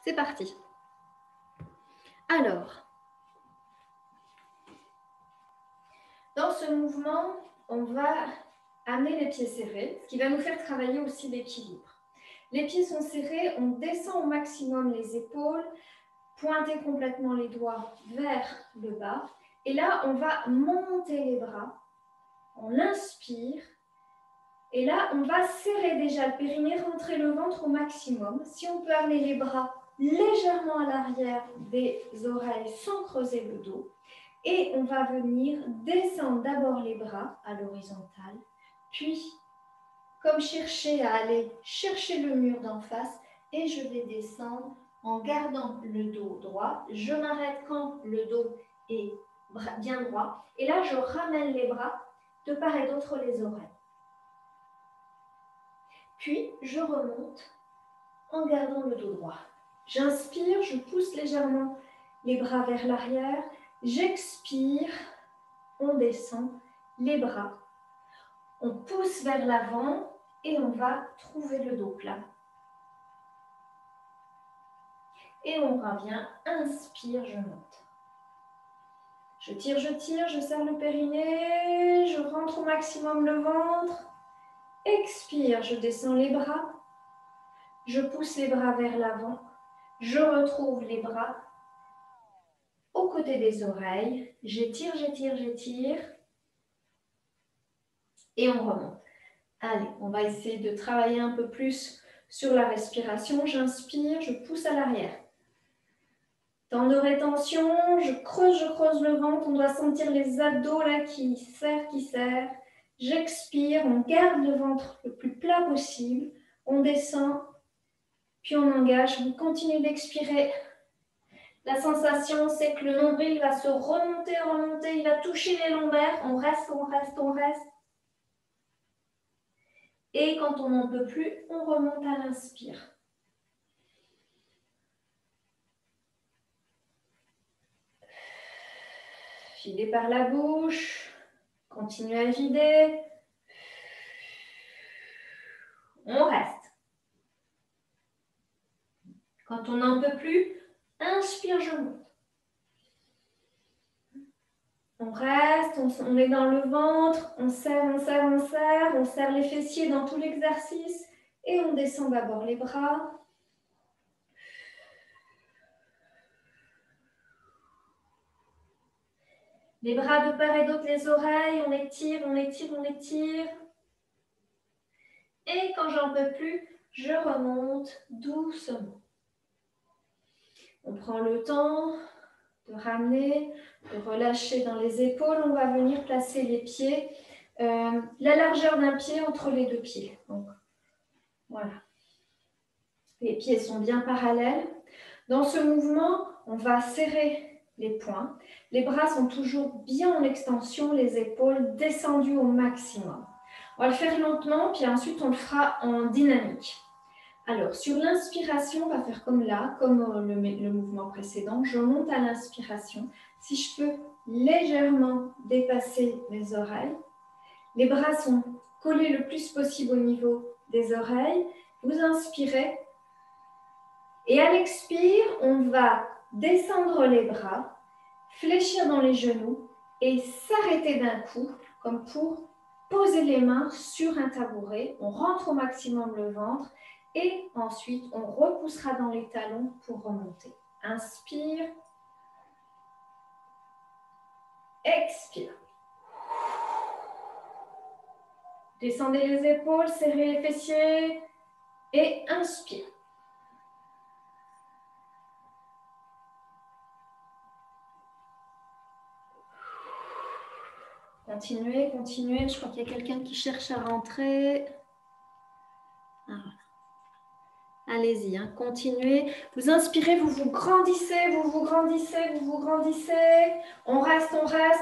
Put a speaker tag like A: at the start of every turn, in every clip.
A: C'est parti. Alors, dans ce mouvement, on va amener les pieds serrés, ce qui va nous faire travailler aussi l'équilibre. Les pieds sont serrés, on descend au maximum les épaules, pointer complètement les doigts vers le bas. Et là, on va monter les bras. On inspire. Et là, on va serrer déjà le périnée, rentrer le ventre au maximum. Si on peut amener les bras légèrement à l'arrière des oreilles sans creuser le dos. Et on va venir descendre d'abord les bras à l'horizontale, puis comme chercher à aller chercher le mur d'en face, et je vais descendre en gardant le dos droit. Je m'arrête quand le dos est bien droit. Et là, je ramène les bras de part et d'autre les oreilles. Puis, je remonte en gardant le dos droit. J'inspire, je pousse légèrement les bras vers l'arrière. J'expire, on descend les bras. On pousse vers l'avant et on va trouver le dos plat. Et on revient, inspire, je monte. Je tire, je serre le périnée, je rentre au maximum le ventre. Expire, je descends les bras. Je pousse les bras vers l'avant. Je retrouve les bras aux côtés des oreilles. J'étire. Et on remonte. Allez, on va essayer de travailler un peu plus sur la respiration. J'inspire, je pousse à l'arrière. Temps de rétention, je creuse le ventre. On doit sentir les abdos là qui serrent. J'expire, on garde le ventre le plus plat possible. On descend, puis on engage. On continue d'expirer. La sensation, c'est que le nombril va se remonter, il va toucher les lombaires. On reste. Et quand on n'en peut plus, on remonte à l'inspire. Vider par la bouche. Continuez à vider. On reste. Quand on n'en peut plus, inspire, je monte. On reste, on est dans le ventre, on serre les fessiers dans tout l'exercice et on descend d'abord les bras. Les bras de part et d'autre, les oreilles, on étire. Et quand j'en peux plus, je remonte doucement. On prend le temps de ramener, de relâcher dans les épaules. On va venir placer les pieds, la largeur d'un pied entre les deux pieds. Donc, voilà. Les pieds sont bien parallèles. Dans ce mouvement, on va serrer les poings. Les bras sont toujours bien en extension, les épaules descendues au maximum. On va le faire lentement, puis ensuite on le fera en dynamique. Alors, sur l'inspiration, on va faire comme là, comme le mouvement précédent. Je monte à l'inspiration. Si je peux légèrement dépasser mes oreilles. Les bras sont collés le plus possible au niveau des oreilles. Vous inspirez. Et à l'expire, on va descendre les bras, fléchir dans les genoux et s'arrêter d'un coup, comme pour poser les mains sur un tabouret. On rentre au maximum le ventre et ensuite on repoussera dans les talons pour remonter. Inspire. Expire. Descendez les épaules, serrez les fessiers et inspire. Continuez. Je crois qu'il y a quelqu'un qui cherche à rentrer. Ah, voilà. Allez-y, continuez. Vous inspirez, vous vous grandissez. On reste.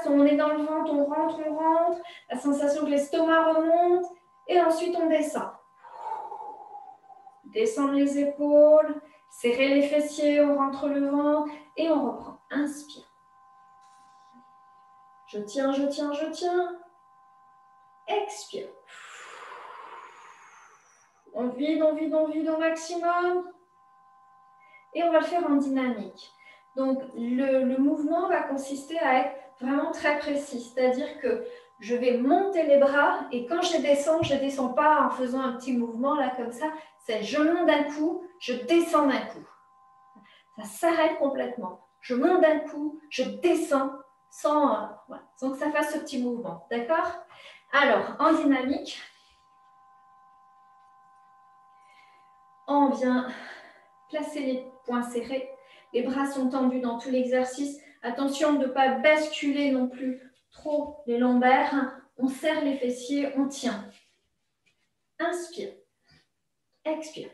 A: On est dans le ventre, on rentre. La sensation que l'estomac remonte. Et ensuite, on descend. Descendre les épaules. Serrer les fessiers, on rentre le ventre. Et on reprend. Inspire. Je tiens. Expire. On vide au maximum. Et on va le faire en dynamique. Donc, le mouvement va consister à être vraiment très précis. C'est-à-dire que je vais monter les bras et quand je ne descends pas en faisant un petit mouvement là comme ça. C'est je monte d'un coup, je descends d'un coup. Ça s'arrête complètement. Je monte d'un coup, je descends sans que ça fasse ce petit mouvement. D'accord? Alors, en dynamique, on vient placer les poings serrés. Les bras sont tendus dans tout l'exercice. Attention de ne pas basculer non plus trop les lombaires. On serre les fessiers, on tient. Inspire. Expire.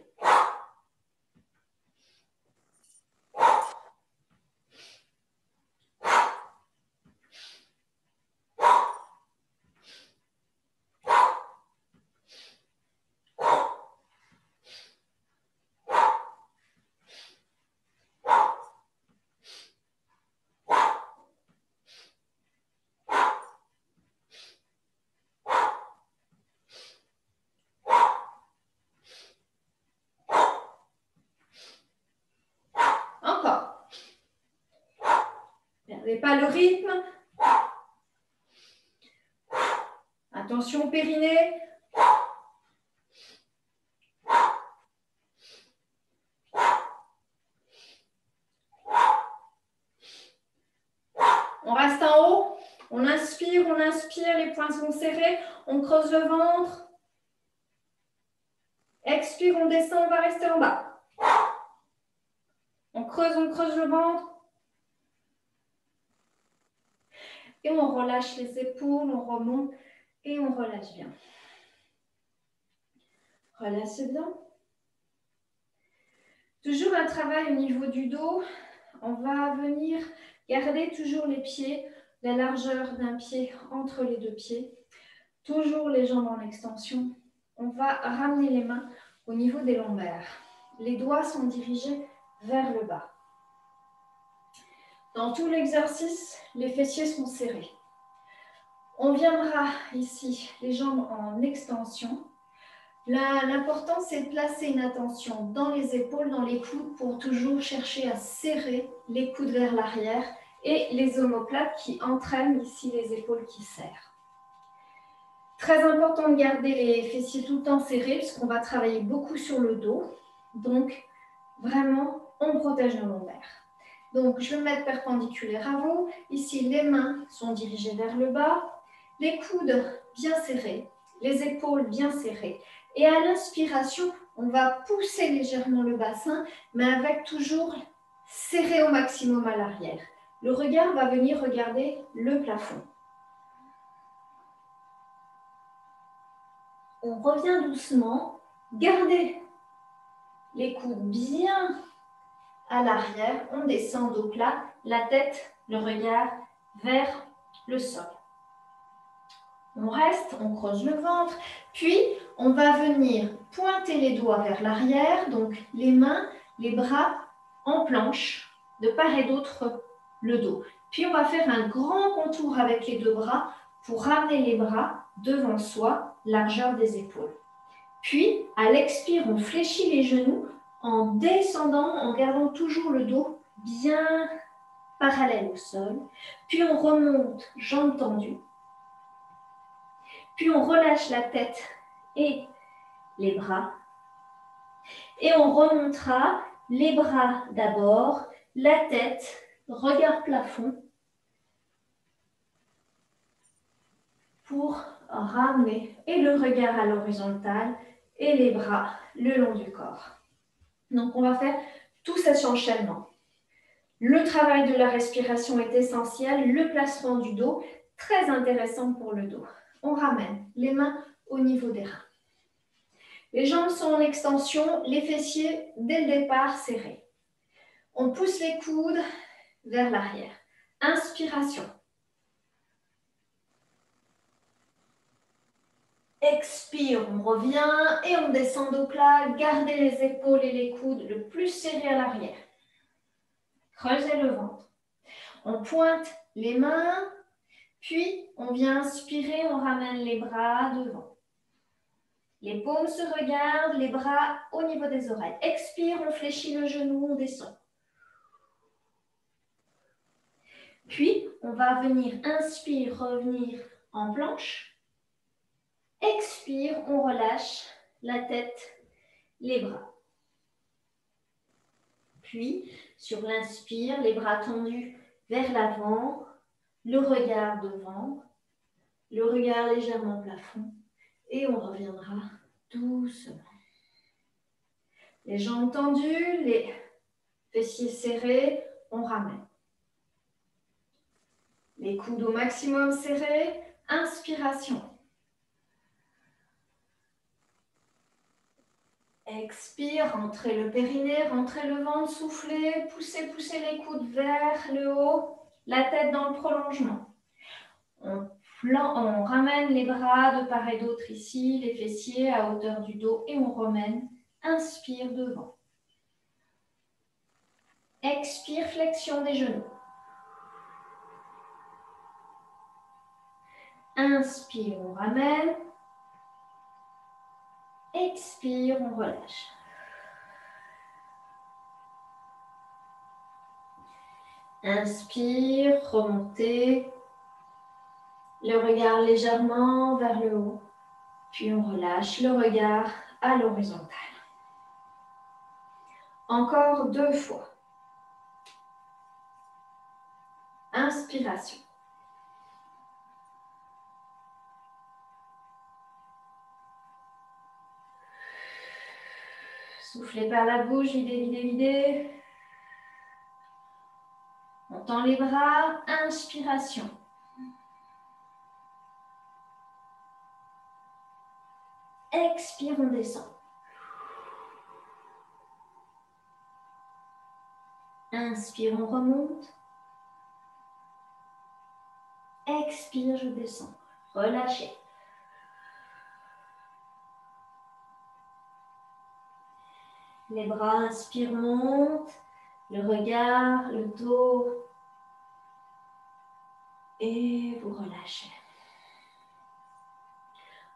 A: Encore. Ne perdez pas le rythme. Attention au périnée. On reste en haut. On inspire, les poings sont serrés. On creuse le ventre. Expire, on descend, on va rester en bas. On creuse le ventre. Et on relâche les épaules, on remonte et on relâche bien. Relâchez bien. Toujours un travail au niveau du dos. On va venir garder toujours les pieds, la largeur d'un pied entre les deux pieds. Toujours les jambes en extension. On va ramener les mains au niveau des lombaires. Les doigts sont dirigés vers le bas. Dans tout l'exercice, les fessiers sont serrés. On viendra ici, les jambes en extension. L'important, c'est de placer une attention dans les épaules, dans les coudes, pour toujours chercher à serrer les coudes vers l'arrière et les omoplates qui entraînent ici les épaules qui serrent. Très important de garder les fessiers tout le temps serrés puisqu'on va travailler beaucoup sur le dos. Donc, vraiment, on protège nos lombaires. Donc, je vais me mettre perpendiculaire à vous. Ici, les mains sont dirigées vers le bas, les coudes bien serrés, les épaules bien serrées. Et à l'inspiration, on va pousser légèrement le bassin, mais avec toujours serré au maximum à l'arrière. Le regard va venir regarder le plafond. On revient doucement, gardez les coudes bien à l'arrière, on descend dos plat, la tête, le regard vers le sol. On reste, on creuse le ventre, puis on va venir pointer les doigts vers l'arrière, donc les mains, les bras en planche, de part et d'autre le dos. Puis on va faire un grand contour avec les deux bras pour ramener les bras devant soi, largeur des épaules. Puis, à l'expire, on fléchit les genoux en descendant, en gardant toujours le dos bien parallèle au sol. Puis on remonte, jambes tendues. Puis on relâche la tête et les bras. Et on remontera les bras d'abord, la tête, regard plafond, pour ramener et le regard à l'horizontale et les bras le long du corps. Donc on va faire tout cet enchaînement. Le travail de la respiration est essentiel, le placement du dos, très intéressant pour le dos. On ramène les mains au niveau des reins. Les jambes sont en extension, les fessiers dès le départ serrés. On pousse les coudes vers l'arrière. Inspiration. Expire, on revient et on descend au plat. Gardez les épaules et les coudes le plus serrés à l'arrière. Creusez le ventre. On pointe les mains, puis on vient inspirer, on ramène les bras devant. Les paumes se regardent, les bras au niveau des oreilles. Expire, on fléchit le genou, on descend. Puis, on va venir, inspire, revenir en planche. Expire, on relâche la tête, les bras. Puis, sur l'inspire, les bras tendus vers l'avant, le regard devant, le regard légèrement plafond. Et on reviendra doucement. Les jambes tendues, les fessiers serrés, on ramène. Les coudes au maximum serrés, inspiration. Expire, rentrez le périnée, rentrez le ventre, soufflez, poussez, poussez les coudes vers le haut, la tête dans le prolongement. On ramène les bras de part et d'autre ici, les fessiers à hauteur du dos et on remène. Inspire devant. Expire, flexion des genoux. Inspire, on ramène. Expire, on relâche. Inspire, remontez. Le regard légèrement vers le haut. Puis on relâche le regard à l'horizontale. Encore 2 fois. Inspiration. Soufflez par la bouche, videz, videz, videz. On tend les bras, inspiration. Expire, on descend. Inspire, on remonte. Expire, je descends. Relâchez. Les bras, inspire, monte. Le regard, le dos. Et vous relâchez.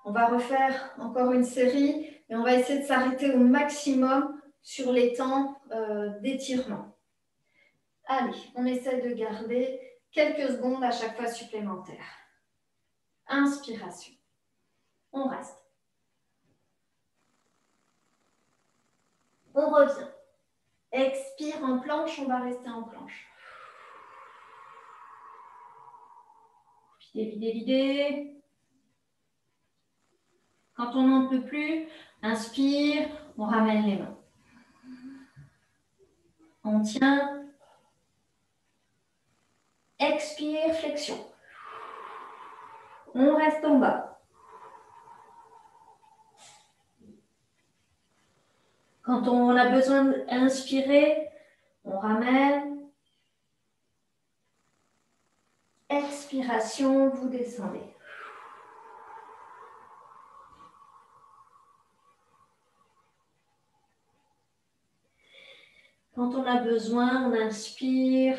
A: On va refaire encore une série et on va essayer de s'arrêter au maximum sur les temps d'étirement. Allez, on essaie de garder quelques secondes à chaque fois supplémentaires. Inspiration. On reste. On revient. Expire en planche, on va rester en planche. Videz, videz, videz. Quand on n'en peut plus, inspire, on ramène les mains. On tient. Expire, flexion. On reste en bas. Quand on a besoin d'inspirer, on ramène. Expiration, vous descendez. Quand on a besoin, on inspire.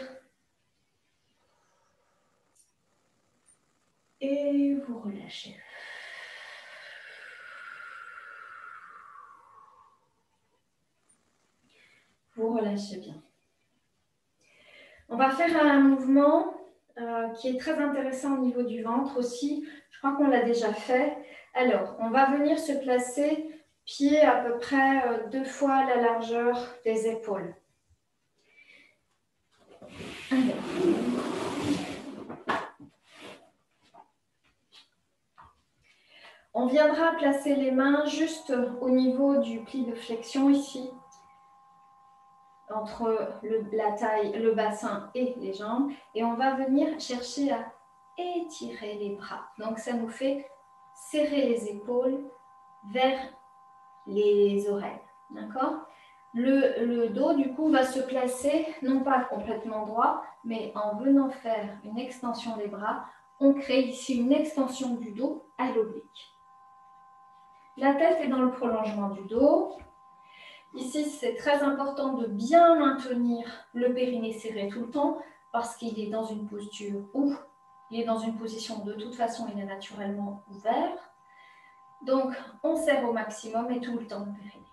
A: Et vous relâchez. Vous relâchez bien. On va faire un mouvement qui est très intéressant au niveau du ventre aussi. Je crois qu'on l'a déjà fait. Alors, on va venir se placer pied à peu près 2 fois la largeur des épaules. Alors. On viendra placer les mains juste au niveau du pli de flexion ici, entre la taille, le bassin et les jambes. Et on va venir chercher à étirer les bras. Donc ça nous fait serrer les épaules vers les oreilles. D'accord ? Le dos, du coup, va se placer, non pas complètement droit, mais en venant faire une extension des bras, on crée ici une extension du dos à l'oblique. La tête est dans le prolongement du dos. Ici, c'est très important de bien maintenir le périnée serré tout le temps parce qu'il est dans une posture où il est dans une position de toute façon, il est naturellement ouvert. Donc, on serre au maximum et tout le temps le périnée.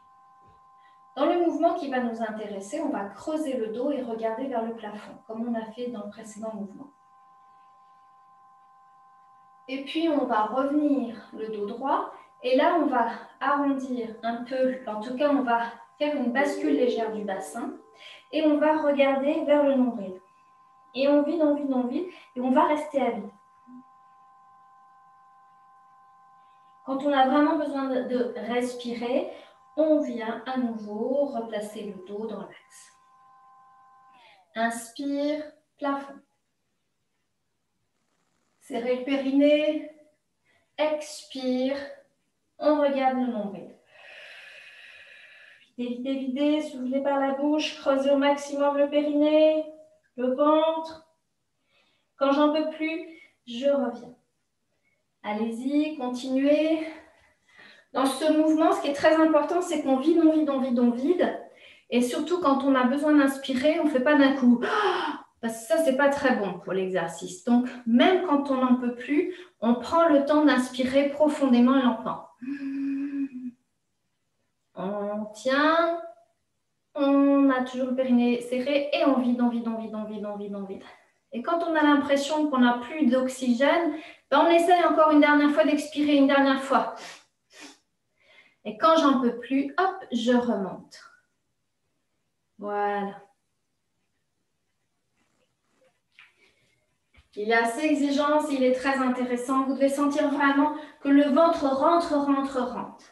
A: Dans le mouvement qui va nous intéresser, on va creuser le dos et regarder vers le plafond, comme on a fait dans le précédent mouvement. Et puis, on va revenir le dos droit. Et là, on va arrondir un peu, en tout cas, on va faire une bascule légère du bassin. Et on va regarder vers le nombril. Et on vide, on vide, on vide. Et on va rester à vide. Quand on a vraiment besoin de respirer, on vient à nouveau replacer le dos dans l'axe. Inspire, plafond. Serrez le périnée. Expire. On regarde le nombril. Videz, videz, videz. Soufflez par la bouche. Creusez au maximum le périnée, le ventre. Quand j'en peux plus, je reviens. Allez-y, continuez. Dans ce mouvement, ce qui est très important, c'est qu'on vide, on vide, on vide, on vide. Et surtout, quand on a besoin d'inspirer, on ne fait pas d'un coup. Parce que ça, ce n'est pas très bon pour l'exercice. Donc, même quand on n'en peut plus, on prend le temps d'inspirer profondément et lentement. On tient. On a toujours le périnée serré et on vide, on vide, on vide, on vide, on vide, on vide. Et quand on a l'impression qu'on n'a plus d'oxygène, ben on essaye encore une dernière fois d'expirer, une dernière fois. Et quand j'en peux plus, hop, je remonte. Voilà. Il est assez exigeant, il est très intéressant. Vous devez sentir vraiment que le ventre rentre, rentre, rentre.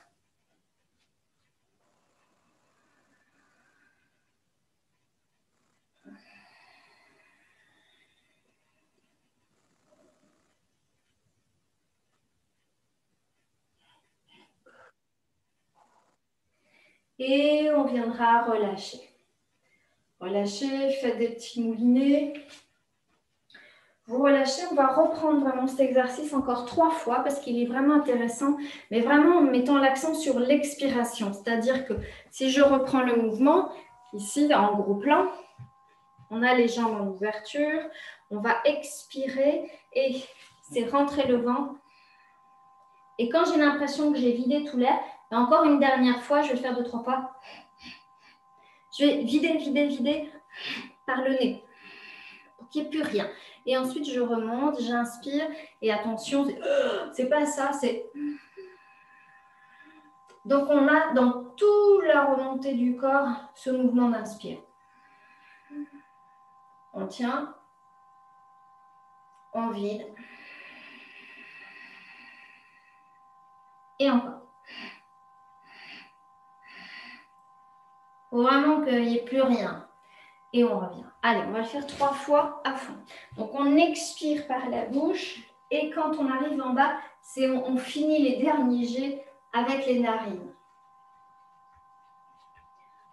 A: Et on viendra relâcher. Relâchez, faites des petits moulinets. Vous relâchez, on va reprendre vraiment cet exercice encore 3 fois parce qu'il est vraiment intéressant, mais vraiment en mettant l'accent sur l'expiration. C'est-à-dire que si je reprends le mouvement, ici en gros plan, on a les jambes en ouverture, on va expirer et c'est rentrer le ventre. Et quand j'ai l'impression que j'ai vidé tout l'air, encore une dernière fois, je vais le faire 2-3 fois. Je vais vider, vider, vider par le nez pour qu'il n'y ait plus rien. Et ensuite, je remonte, j'inspire. Et attention, c'est pas ça, c'est... Donc, on a dans toute la remontée du corps ce mouvement d'inspire. On tient. On vide. Et encore. Il faut vraiment qu'il n'y ait plus rien. Et on revient. Allez, on va le faire 3 fois à fond. Donc, on expire par la bouche. Et quand on arrive en bas, on finit les derniers jets avec les narines.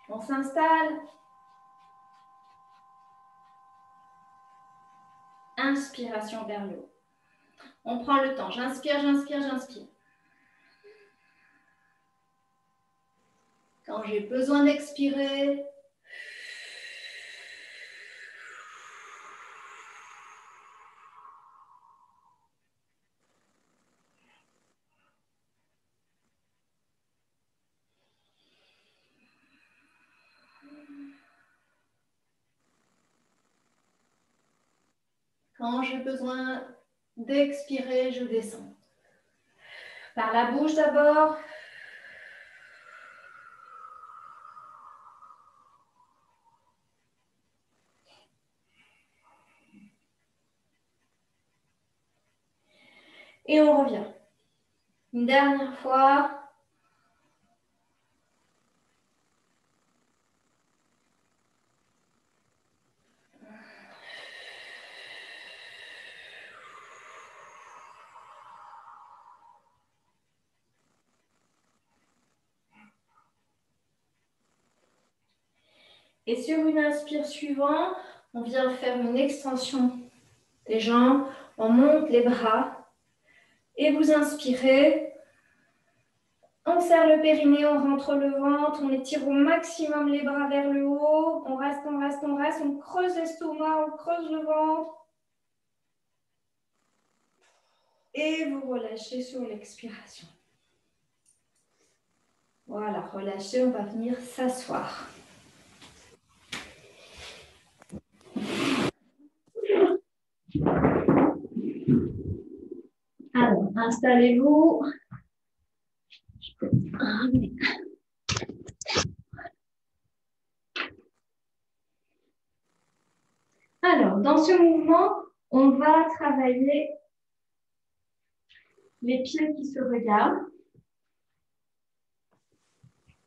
A: On s'installe. Inspiration vers le haut. On prend le temps. J'inspire, j'inspire, j'inspire. Quand j'ai besoin d'expirer, quand j'ai besoin d'expirer, je descends. Par la bouche d'abord. Et on revient. Une dernière fois. Et sur une inspire suivante, on vient faire une extension des jambes. On monte les bras. Et vous inspirez. On serre le périnée, on rentre le ventre, on étire au maximum les bras vers le haut. On reste, on reste, on reste. On creuse l'estomac, on creuse le ventre. Et vous relâchez sur l'expiration. Voilà, relâchez, on va venir s'asseoir. Alors, installez-vous. Alors, dans ce mouvement, on va travailler les pieds qui se regardent,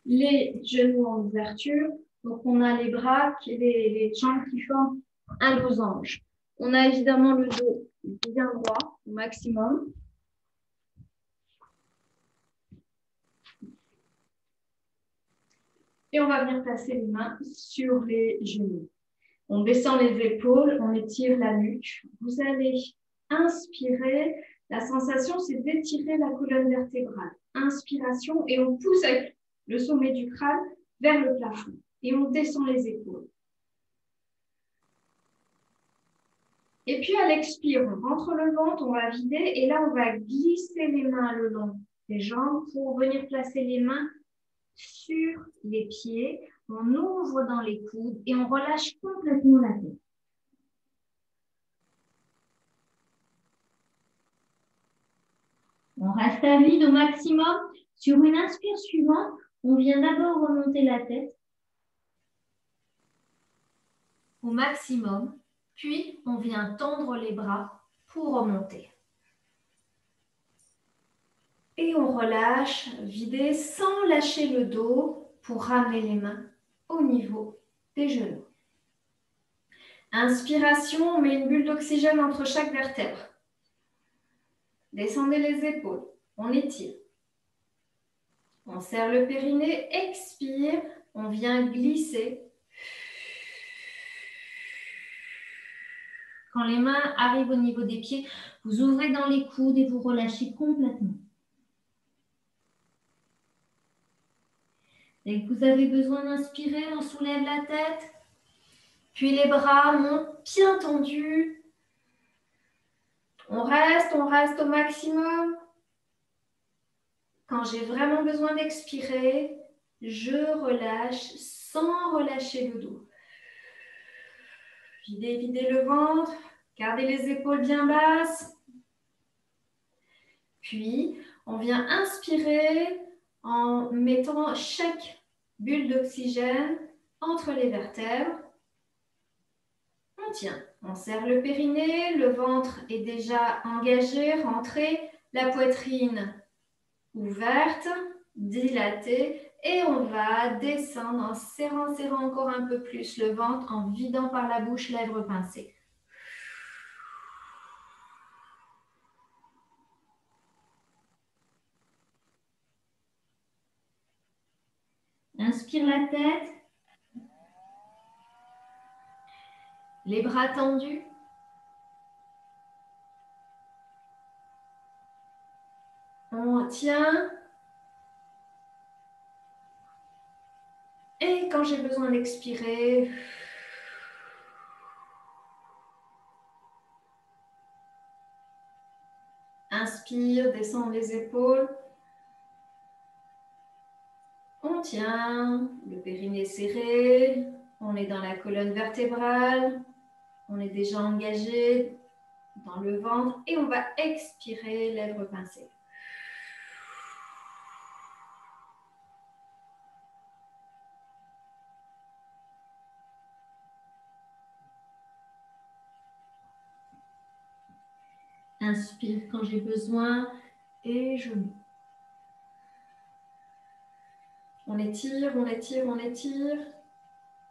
A: les genoux en ouverture. Donc, on a les bras, les jambes qui forment un losange. On a évidemment le dos bien droit au maximum. Et on va venir placer les mains sur les genoux. On descend les épaules, on étire la nuque. Vous allez inspirer. La sensation, c'est d'étirer la colonne vertébrale. Inspiration et on pousse avec le sommet du crâne vers le plafond. Et on descend les épaules. Et puis à l'expire, on rentre le ventre, on va vider. Et là, on va glisser les mains le long des jambes pour venir placer les mains sur les pieds. On ouvre dans les coudes et on relâche complètement la tête. On reste à vide au maximum. Sur une inspire suivante, on vient d'abord remonter la tête au maximum, puis on vient tendre les bras pour remonter. Et on relâche, vider sans lâcher le dos pour ramener les mains au niveau des genoux. Inspiration, on met une bulle d'oxygène entre chaque vertèbre. Descendez les épaules, on étire. On serre le périnée, expire, on vient glisser. Quand les mains arrivent au niveau des pieds, vous ouvrez dans les coudes et vous relâchez complètement. Dès que vous avez besoin d'inspirer, on soulève la tête. Puis les bras montent bien tendus. On reste au maximum. Quand j'ai vraiment besoin d'expirer, je relâche sans relâcher le dos. Videz le ventre. Gardez les épaules bien basses. Puis, on vient inspirer en mettant chaque bulle d'oxygène entre les vertèbres. On tient. On serre le périnée. Le ventre est déjà engagé, rentré. La poitrine ouverte, dilatée. Et on va descendre en serrant encore un peu plus le ventre, en vidant par la bouche, lèvres pincées. Inspire la tête. Les bras tendus. On tient. Et quand j'ai besoin d'expirer, inspire, descend les épaules. On tient, le périnée serré, on est dans la colonne vertébrale, on est déjà engagé dans le ventre et on va expirer, lèvres pincées. Inspire quand j'ai besoin et genoux. On étire, on étire, on étire.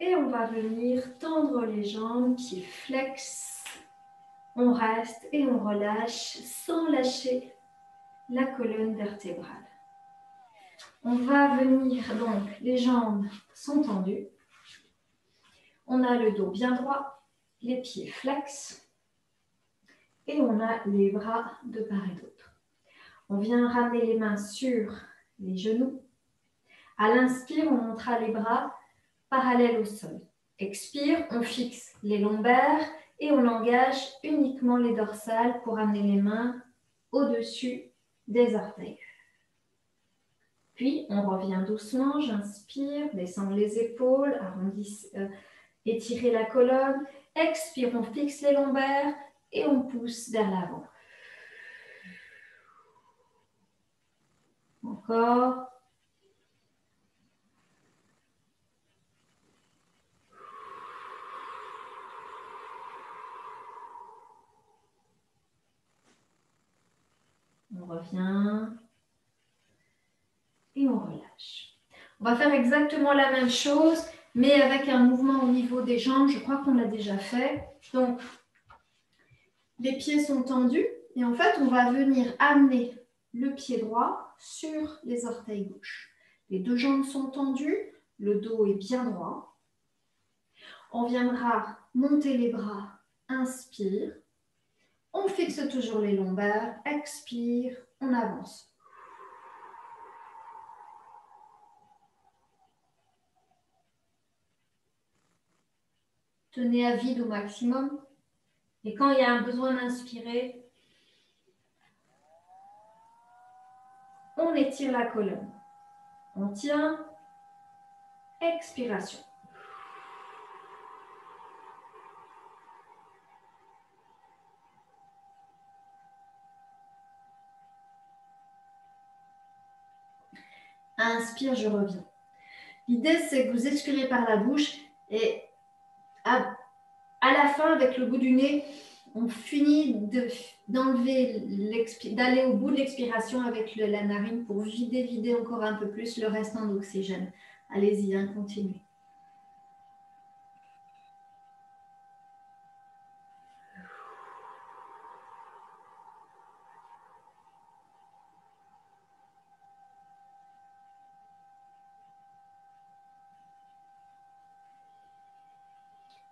A: Et on va venir tendre les jambes, pieds flex. On reste et on relâche sans lâcher la colonne vertébrale. On va venir, donc les jambes sont tendues. On a le dos bien droit, les pieds flex. Et on a les bras de part et d'autre. On vient ramener les mains sur les genoux. À l'inspire, on montera les bras parallèles au sol. Expire, on fixe les lombaires et on engage uniquement les dorsales pour amener les mains au-dessus des orteils. Puis, on revient doucement, j'inspire, descendre les épaules, étirer la colonne. Expire, on fixe les lombaires et on pousse vers l'avant. Encore. On revient. Et on relâche. On va faire exactement la même chose, mais avec un mouvement au niveau des jambes. Je crois qu'on l'a déjà fait. Donc, les pieds sont tendus. Et en fait, on va venir amener le pied droit sur les orteils gauches. Les deux jambes sont tendues. Le dos est bien droit. On viendra monter les bras. Inspire. On fixe toujours les lombaires. Expire. On avance. Tenez à vide au maximum. Et quand il y a un besoin d'inspirer, on étire la colonne. On tient. Expiration. Inspire, je reviens. L'idée, c'est que vous expirez par la bouche et à la fin, avec le bout du nez, on finit d'aller au bout de l'expiration avec la narine pour vider encore un peu plus le restant d'oxygène. Allez-y, hein, continuez.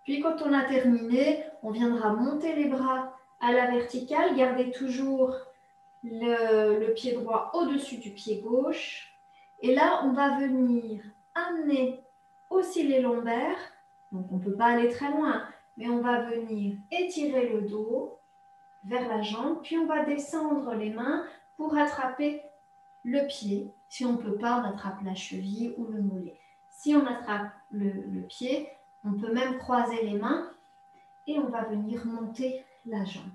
A: Puis quand on a terminé, on viendra monter les bras à la verticale, garder toujours le pied droit au-dessus du pied gauche. Et là, on va venir amener aussi les lombaires. Donc, on ne peut pas aller très loin, mais on va venir étirer le dos vers la jambe. Puis, on va descendre les mains pour attraper le pied. Si on ne peut pas, on attrape la cheville ou le mollet. Si on attrape le pied, on peut même croiser les mains et on va venir monter la jambe.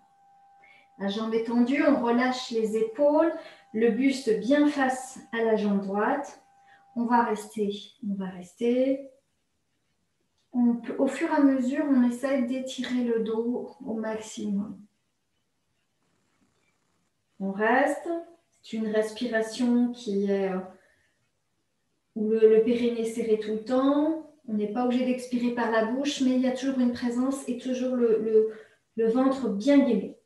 A: La jambe est tendue, on relâche les épaules, le buste bien face à la jambe droite. On va rester. Au fur et à mesure, on essaie d'étirer le dos au maximum. On reste. C'est une respiration qui est où le périnée est serré tout le temps. On n'est pas obligé d'expirer par la bouche, mais il y a toujours une présence et toujours le ventre bien gainé.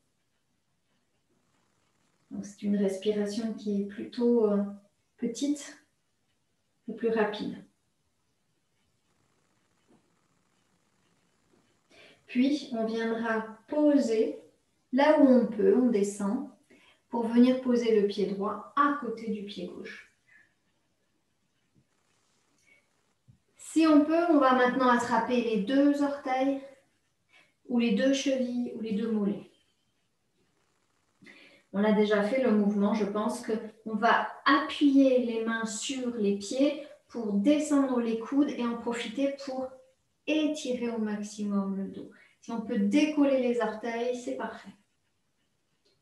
A: C'est une respiration qui est plutôt petite et plus rapide. Puis, on viendra poser là où on peut, on descend, pour venir poser le pied droit à côté du pied gauche. Si on peut, on va maintenant attraper les deux orteils, ou les deux chevilles, ou les deux mollets. On a déjà fait le mouvement, je pense qu'on va appuyer les mains sur les pieds pour descendre les coudes et en profiter pour étirer au maximum le dos. Si on peut décoller les orteils, c'est parfait.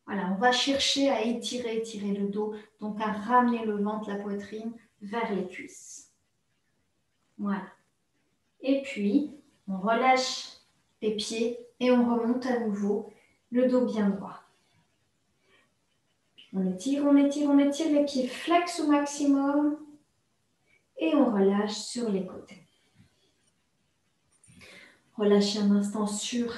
A: Voilà, on va chercher à étirer le dos, donc à ramener le ventre, la poitrine vers les cuisses. Voilà. Et puis, on relâche les pieds et on remonte à nouveau le dos bien droit. On étire, les pieds flexent au maximum et on relâche sur les côtés. Relâchez un instant sur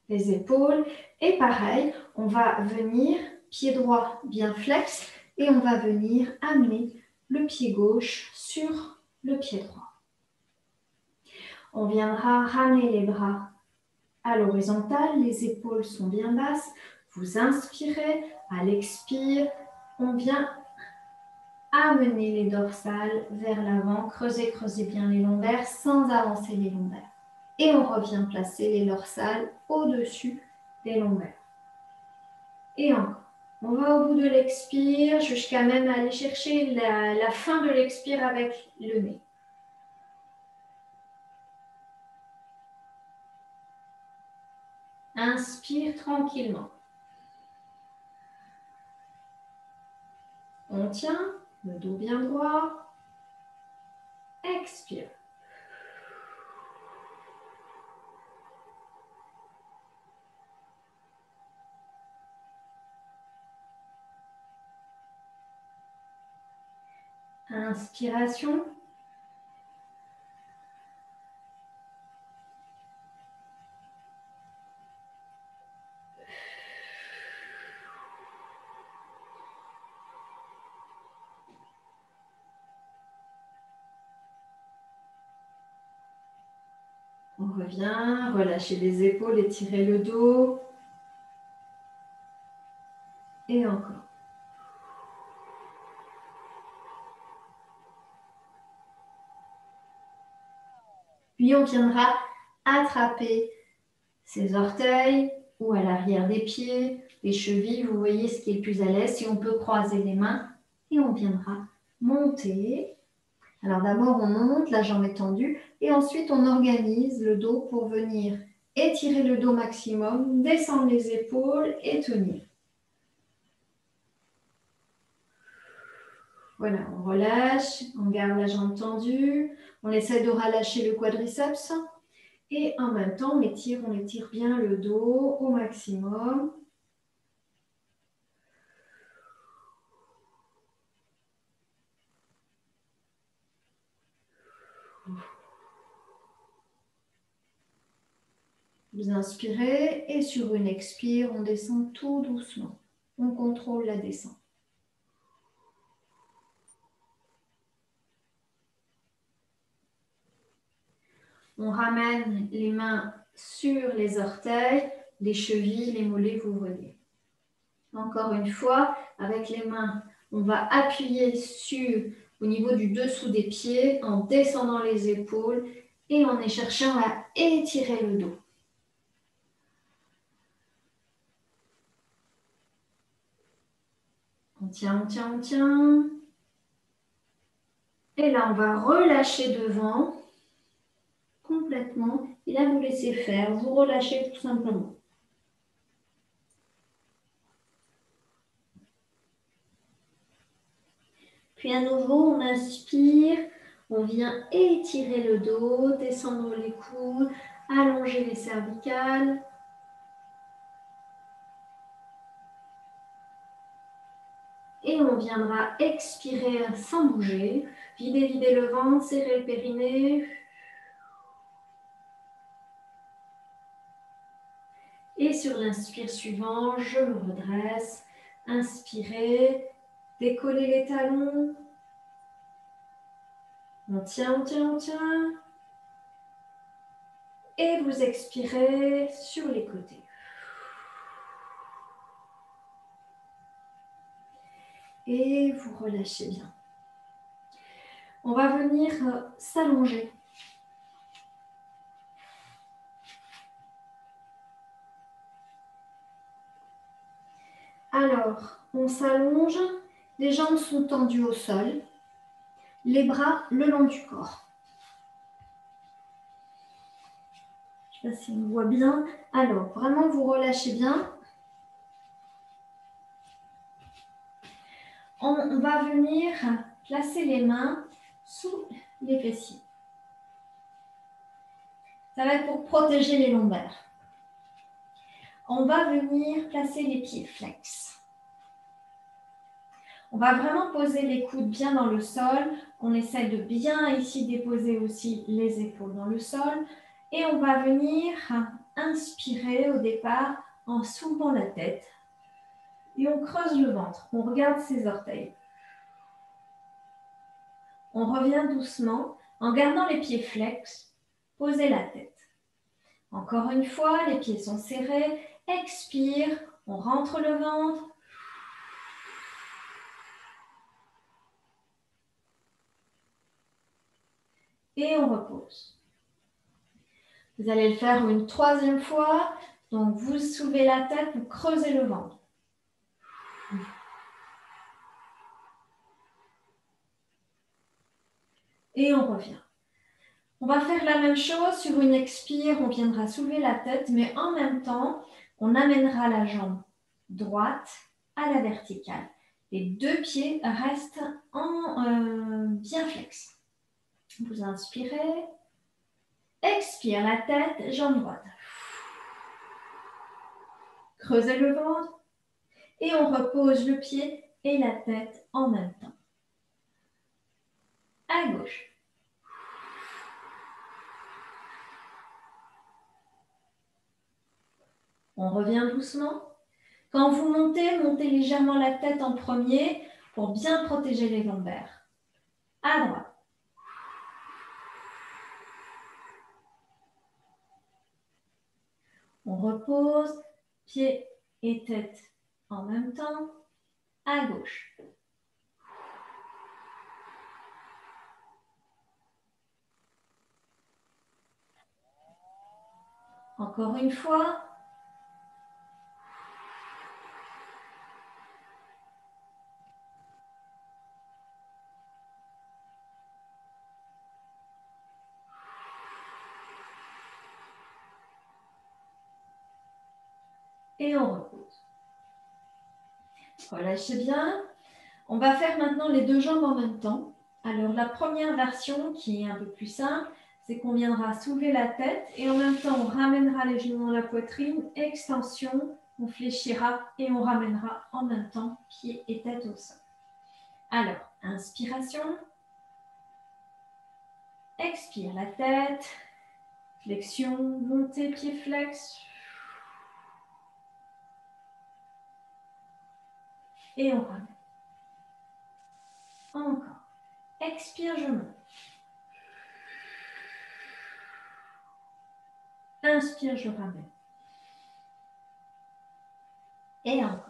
A: les épaules et pareil, on va venir pied droit bien flex et on va venir amener le pied gauche sur le pied droit. On viendra ramener les bras à l'horizontale, les épaules sont bien basses. Vous inspirez, à l'expire, on vient amener les dorsales vers l'avant, creusez bien les lombaires sans avancer les lombaires. Et on revient placer les dorsales au-dessus des lombaires. Et encore. On va au bout de l'expire jusqu'à même aller chercher la fin de l'expire avec le nez. Inspire tranquillement. On tient, le dos bien droit. Expire. Inspiration. On revient, relâchez les épaules, étirez le dos. Et encore. Puis on viendra attraper ses orteils ou à l'arrière des pieds, les chevilles, vous voyez ce qui est le plus à l'aise. Si on peut croiser les mains et on viendra monter. Alors d'abord on monte, la jambe est tendue et ensuite on organise le dos pour venir étirer le dos maximum, descendre les épaules et tenir. Voilà, on relâche, on garde la jambe tendue, on essaie de relâcher le quadriceps. Et en même temps, on étire bien le dos au maximum. Vous inspirez et sur une expire, on descend tout doucement. On contrôle la descente. On ramène les mains sur les orteils, les chevilles, les mollets, vous voyez. Encore une fois, avec les mains, on va appuyer au niveau du dessous des pieds en descendant les épaules et en cherchant à étirer le dos. On tient, on tient, on tient. Et là, on va relâcher devant complètement. Et là, vous laissez faire. Vous relâchez tout simplement. Puis à nouveau, on inspire. On vient étirer le dos, descendre les coudes, allonger les cervicales. Et on viendra expirer sans bouger. Vider le ventre, serrer le périnée. Et sur l'inspire suivant, je me redresse. Inspirez, décollez les talons. On tient, on tient, on tient. Et vous expirez sur les côtés. Et vous relâchez bien. On va venir s'allonger. Alors, on s'allonge. Les jambes sont tendues au sol. Les bras le long du corps. Je ne sais pas si on voit bien. Alors, vraiment, vous relâchez bien. On va venir placer les mains sous les fessiers. Ça va être pour protéger les lombaires. On va venir placer les pieds flex. On va vraiment poser les coudes bien dans le sol. On essaie de bien ici déposer aussi les épaules dans le sol. Et on va venir inspirer au départ en soulevant la tête. Et on creuse le ventre. On regarde ses orteils. On revient doucement en gardant les pieds flex. Posez la tête. Encore une fois, les pieds sont serrés. Expire. On rentre le ventre. Et on repose. Vous allez le faire une troisième fois. Donc, vous soulevez la tête, vous creusez le ventre. Et on revient. On va faire la même chose sur une expire. On viendra soulever la tête, mais en même temps, on amènera la jambe droite à la verticale. Les deux pieds restent bien flex. Vous inspirez. Expire la tête, jambe droite. Creusez le ventre. Et on repose le pied et la tête en même temps. À gauche. On revient doucement. Quand vous montez, montez légèrement la tête en premier pour bien protéger les lombaires. À droite. On repose, pied et tête en même temps. À gauche. Encore une fois. Et on repose. Relâchez bien. On va faire maintenant les deux jambes en même temps. Alors, la première version, qui est un peu plus simple, c'est qu'on viendra soulever la tête et en même temps, on ramènera les genoux dans la poitrine, extension, on fléchira et on ramènera en même temps pied et tête au sol. Alors, inspiration. Expire la tête. Flexion, montée, pied flex. Et on ramène. Encore. Expire, je monte. Inspire, je ramène. Et encore.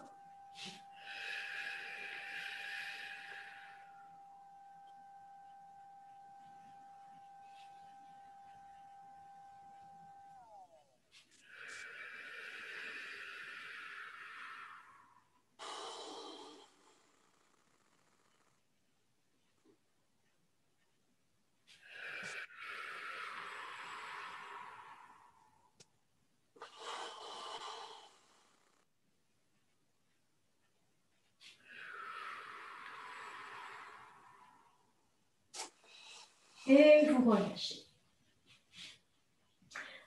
A: Et vous relâchez.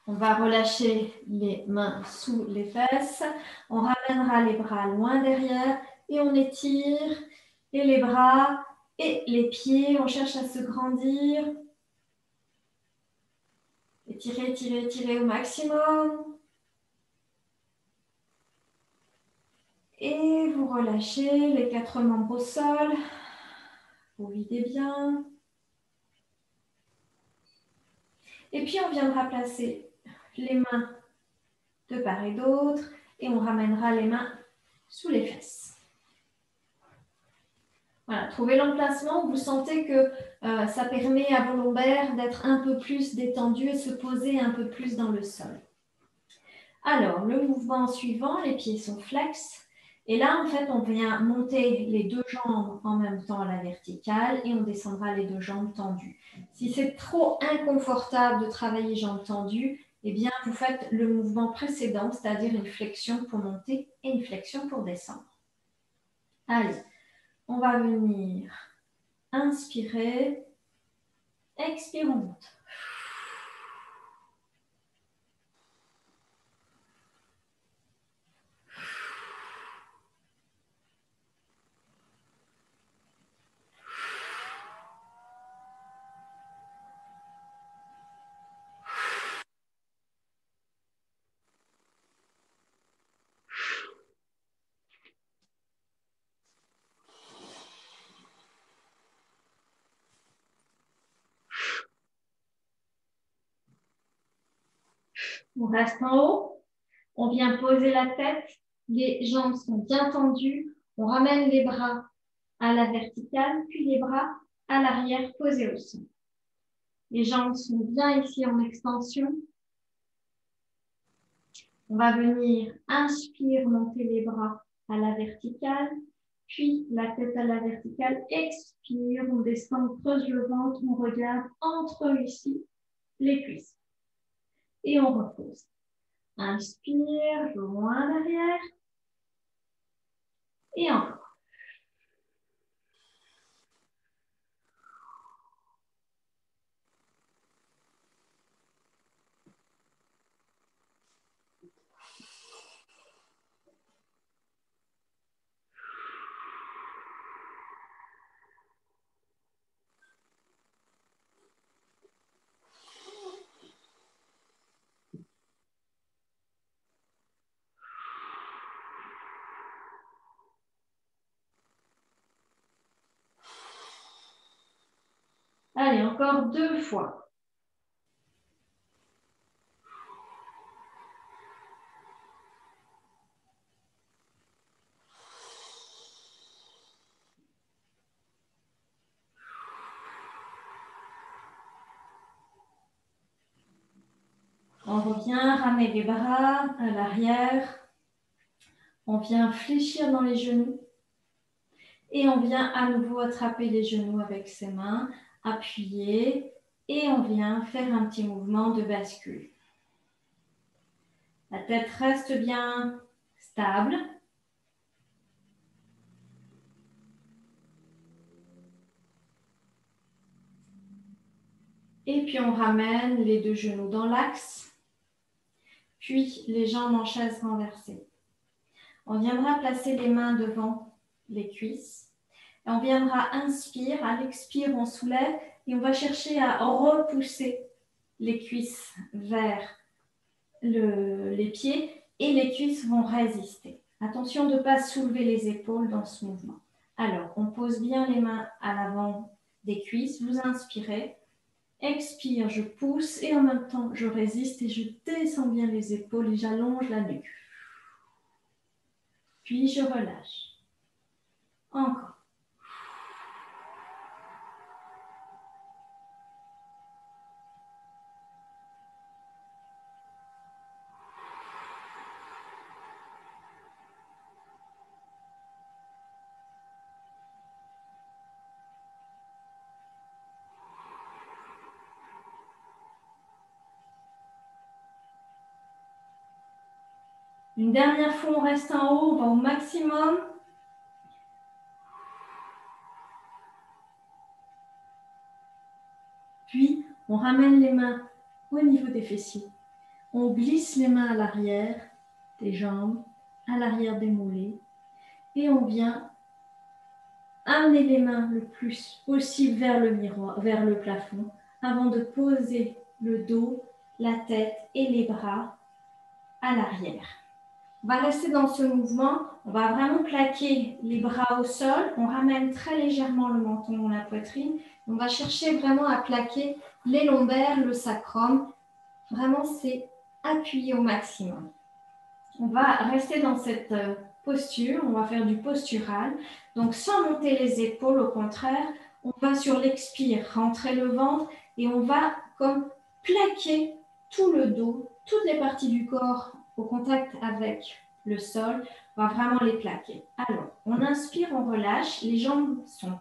A: On va relâcher les mains sous les fesses. On ramènera les bras loin derrière et on étire. Et les bras et les pieds, on cherche à se grandir. Étirez, étirez, étirez au maximum. Et vous relâchez les quatre membres au sol. Vous videz bien. Et puis on viendra placer les mains de part et d'autre et on ramènera les mains sous les fesses. Voilà, trouvez l'emplacement où vous sentez que ça permet à vos lombaires d'être un peu plus détendus et se poser un peu plus dans le sol. Alors, le mouvement suivant, les pieds sont flex. Et là, en fait, on vient monter les deux jambes en même temps à la verticale et on descendra les deux jambes tendues. Si c'est trop inconfortable de travailler jambes tendues, eh bien, vous faites le mouvement précédent, c'est-à-dire une flexion pour monter et une flexion pour descendre. Allez, on va venir inspirer, expire, on monte. On reste en haut, on vient poser la tête, les jambes sont bien tendues, on ramène les bras à la verticale, puis les bras à l'arrière posés au sol. Les jambes sont bien ici en extension. On va venir, inspire, monter les bras à la verticale, puis la tête à la verticale, expire, on descend, on creuse le ventre, on regarde entre ici les cuisses. Et on repose. Inspire, loin derrière. Et encore. Allez, encore 2 fois. On revient, ramener les bras à l'arrière. On vient fléchir dans les genoux. Et on vient à nouveau attraper les genoux avec ses mains, appuyer. Et on vient faire un petit mouvement de bascule. La tête reste bien stable. Et puis on ramène les 2 genoux dans l'axe. Puis les jambes en chaise renversée. On viendra placer les mains devant les cuisses. Et on viendra inspire, à l'expire on soulève et on va chercher à repousser les cuisses vers les pieds et les cuisses vont résister. Attention de ne pas soulever les épaules dans ce mouvement. Alors, on pose bien les mains à l'avant des cuisses, vous inspirez, expire, je pousse et en même temps je résiste et je descends bien les épaules et j'allonge la nuque. Puis je relâche. Encore. Une dernière fois, on reste en haut, on va au maximum. Puis, on ramène les mains au niveau des fessiers. On glisse les mains à l'arrière des jambes, à l'arrière des mollets. Et on vient amener les mains le plus possible vers le miroir, vers le plafond, avant de poser le dos, la tête et les bras à l'arrière. On va rester dans ce mouvement. On va vraiment plaquer les bras au sol. On ramène très légèrement le menton dans la poitrine. On va chercher vraiment à plaquer les lombaires, le sacrum. Vraiment, c'est appuyer au maximum. On va rester dans cette posture. On va faire du postural. Donc, sans monter les épaules, au contraire, on va sur l'expire, rentrer le ventre et on va comme plaquer tout le dos, toutes les parties du corps au contact avec le sol. On va vraiment les plaquer. Alors, on inspire, on relâche. Les jambes sont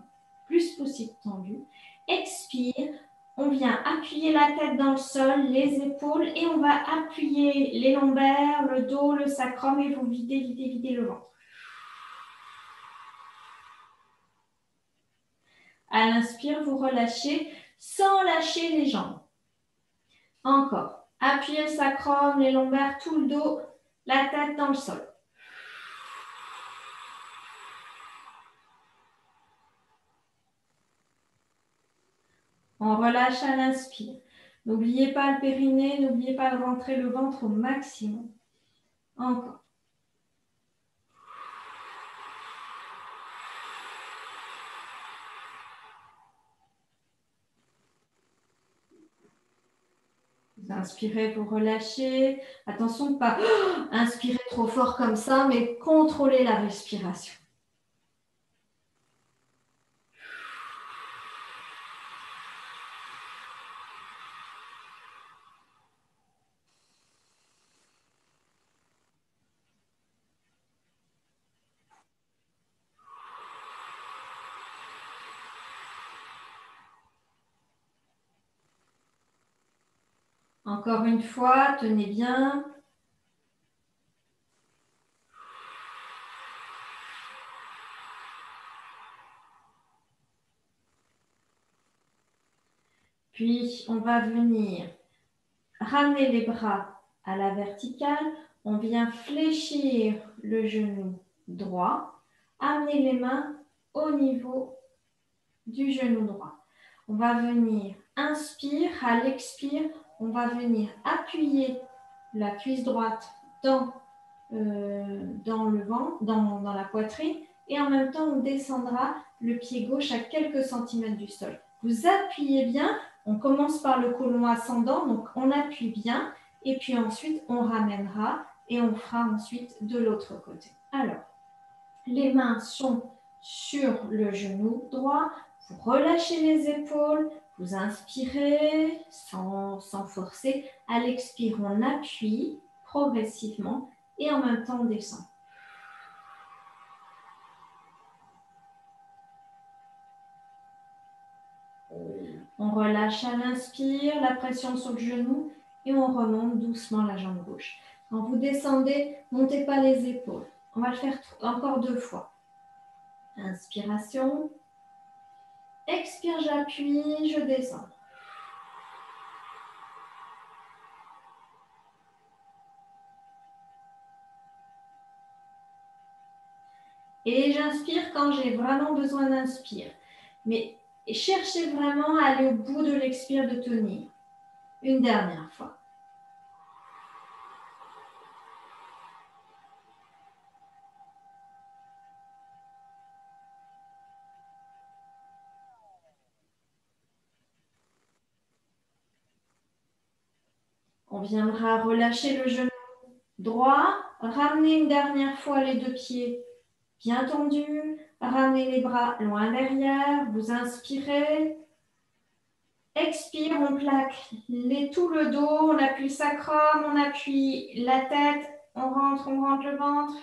A: plus possible tendues. Expire. On vient appuyer la tête dans le sol, les épaules et on va appuyer les lombaires, le dos, le sacrum et vous videz le ventre. À l'inspire, vous relâchez sans lâcher les jambes. Encore. Appuyez le sacrum, les lombaires, tout le dos, la tête dans le sol. On relâche à l'inspire. N'oubliez pas le périnée, n'oubliez pas de rentrer le ventre au maximum. Encore. Vous inspirez, vous relâchez. Attention de ne pas inspirer trop fort comme ça, mais contrôlez la respiration. Encore une fois, tenez bien. Puis, on va venir ramener les bras à la verticale. On vient fléchir le genou droit. Amener les mains au niveau du genou droit. On va venir inspire, à l'expire, on va venir appuyer la cuisse droite dans le ventre, dans la poitrine, et en même temps on descendra le pied gauche à quelques centimètres du sol. Vous appuyez bien, on commence par le côlon ascendant, donc on appuie bien, et puis ensuite on ramènera et on fera ensuite de l'autre côté. Alors, les mains sont sur le genou droit, vous relâchez les épaules, vous inspirez sans forcer. À l'expire, on appuie progressivement et en même temps on descend. On relâche à l'inspire, la pression sur le genou et on remonte doucement la jambe gauche. Quand vous descendez, montez pas les épaules. On va le faire encore 2 fois. Inspiration. Expire, j'appuie, je descends. Et j'inspire quand j'ai vraiment besoin d'inspire. Mais cherchez vraiment à aller au bout de l'expire, de tenir. Une dernière fois. On viendra relâcher le genou droit, ramener une dernière fois les 2 pieds bien tendus, ramenez les bras loin derrière, vous inspirez, expire, on plaque tout le dos, on appuie le sacrum, on appuie la tête, on rentre le ventre.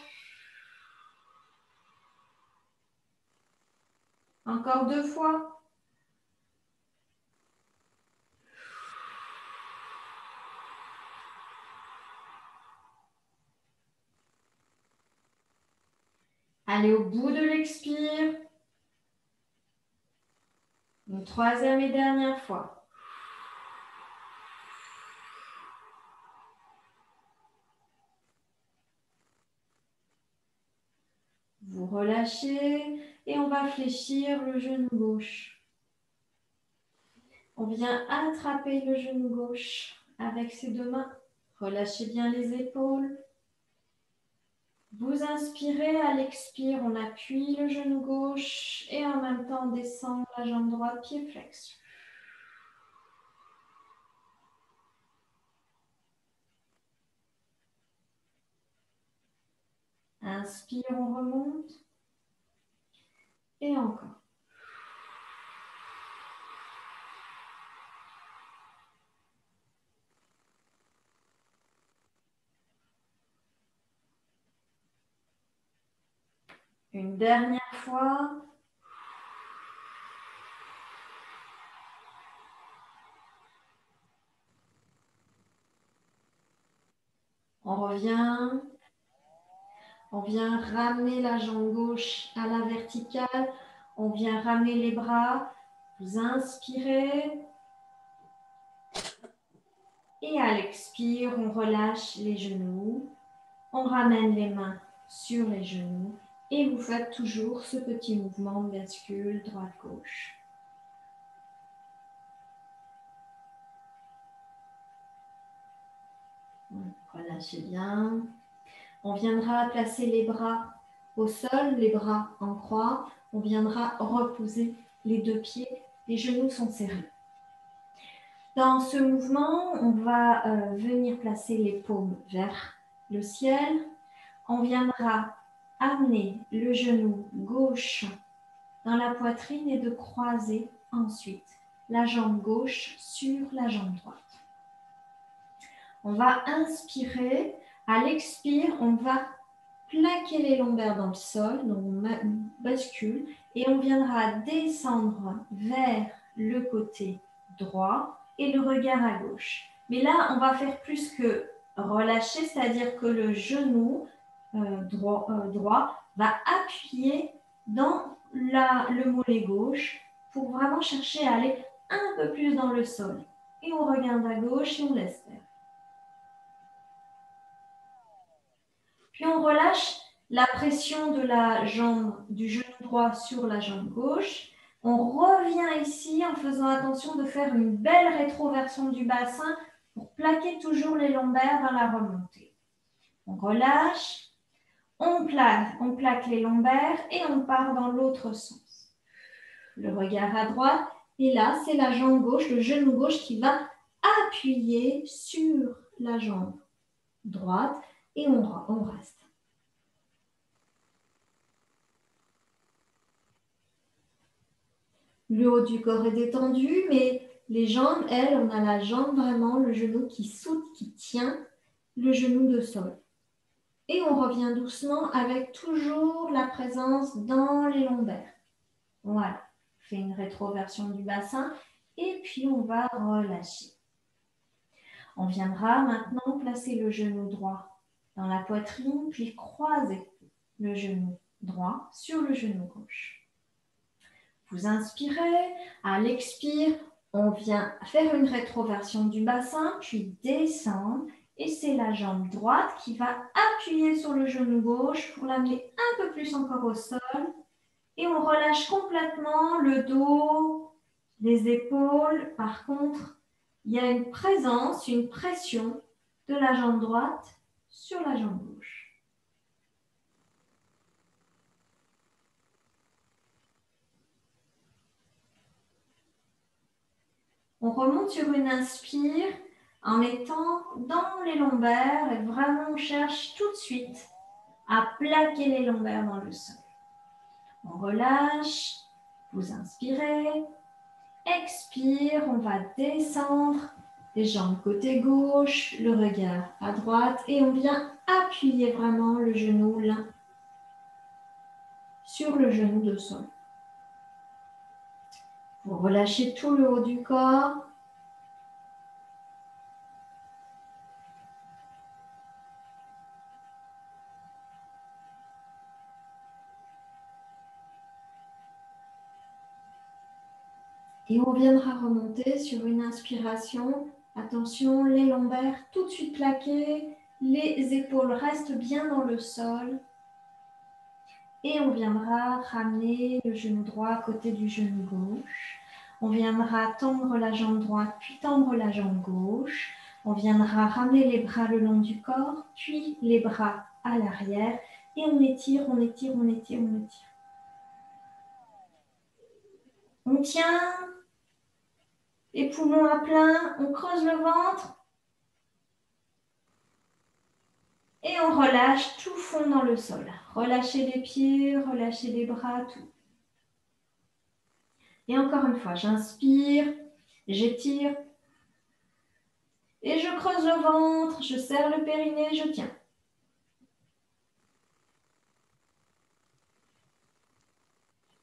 A: Encore 2 fois. Allez au bout de l'expire. Une 3e et dernière fois. Vous relâchez et on va fléchir le genou gauche. On vient attraper le genou gauche avec ses 2 mains. Relâchez bien les épaules. Vous inspirez, à l'expire, on appuie le genou gauche et en même temps on descend la jambe droite, pied flexion. Inspire, on remonte. Et encore. Une dernière fois. On revient. On vient ramener la jambe gauche à la verticale. On vient ramener les bras. Vous inspirez. Et à l'expire, on relâche les genoux. On ramène les mains sur les genoux. Et vous faites toujours ce petit mouvement de bascule droite-gauche. Relâchez bien. On viendra placer les bras au sol, les bras en croix. On viendra reposer les 2 pieds. Les genoux sont serrés. Dans ce mouvement, on va venir placer les paumes vers le ciel. On viendra amener le genou gauche dans la poitrine et de croiser ensuite la jambe gauche sur la jambe droite. On va inspirer. À l'expire, on va plaquer les lombaires dans le sol, donc on bascule, et on viendra descendre vers le côté droit et le regard à gauche.
B: Mais là, on va faire plus que relâcher, c'est-à-dire que le genou droit va appuyer dans le mollet gauche pour vraiment chercher à aller un peu plus dans le sol. Et on regarde à gauche et on laisse faire. Puis on relâche la pression de la jambe, du genou droit sur la jambe gauche. On revient ici en faisant attention de faire une belle rétroversion du bassin pour plaquer toujours les lombaires dans la remontée. On relâche, on plaque les lombaires et on part dans l'autre sens. Le regard à droite, et là, c'est la jambe gauche, le genou gauche qui va appuyer sur la jambe droite et on reste. Le haut du corps est détendu, mais les jambes, elles, on a la jambe vraiment, le genou qui tient le genou de sol. Et on revient doucement avec toujours la présence dans les lombaires. Voilà, on fait une rétroversion du bassin et puis on va relâcher. On viendra maintenant placer le genou droit dans la poitrine, puis croiser le genou droit sur le genou gauche. Vous inspirez, à l'expire, on vient faire une rétroversion du bassin, puis descendre. Et c'est la jambe droite qui va appuyer sur le genou gauche pour l'amener un peu plus encore au sol. Et on relâche complètement le dos, les épaules. Par contre, il y a une présence, une pression de la jambe droite sur la jambe gauche. On remonte sur une inspire en mettant dans les lombaires et vraiment on cherche tout de suite à plaquer les lombaires dans le sol. On relâche, vous inspirez, expire, on va descendre, les jambes côté gauche, le regard à droite et on vient appuyer vraiment le genou l'un sur le genou de sol. Vous relâchez tout le haut du corps. Et on viendra remonter sur une inspiration. Attention, les lombaires tout de suite plaqués, les épaules restent bien dans le sol. Et on viendra ramener le genou droit à côté du genou gauche. On viendra tendre la jambe droite, puis tendre la jambe gauche. On viendra ramener les bras le long du corps, puis les bras à l'arrière. Et on étire, on étire, on étire, on étire. On tient les poumons à plein, on creuse le ventre. Et on relâche, tout fond dans le sol. Relâchez les pieds, relâchez les bras, tout. Et encore une fois, j'inspire, j'étire. Et je creuse le ventre, je serre le périnée, je tiens.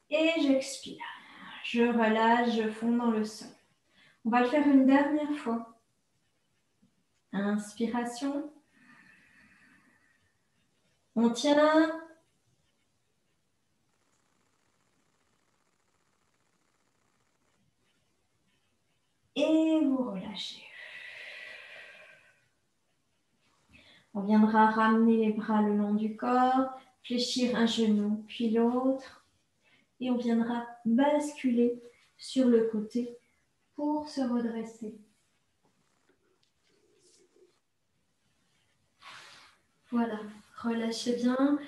B: Et j'expire. Je relâche, je fonds dans le sol. On va le faire une dernière fois. Inspiration. On tient. Et vous relâchez. On viendra ramener les bras le long du corps, fléchir un genou puis l'autre. Et on viendra basculer sur le côté pour se redresser. Voilà, relâchez bien.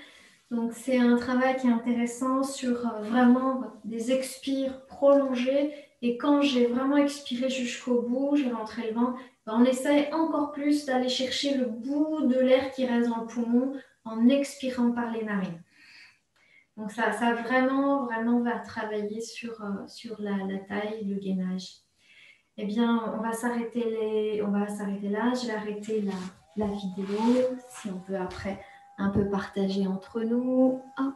B: Donc c'est un travail qui est intéressant sur vraiment des expires prolongés. Et quand j'ai vraiment expiré jusqu'au bout, j'ai rentré le vent, on essaye encore plus d'aller chercher le bout de l'air qui reste dans le poumon en expirant par les narines. Donc ça vraiment va travailler sur la taille, le gainage. Eh bien, on va s'arrêter là. Je vais arrêter la vidéo, si on peut après un peu partager entre nous. Hop.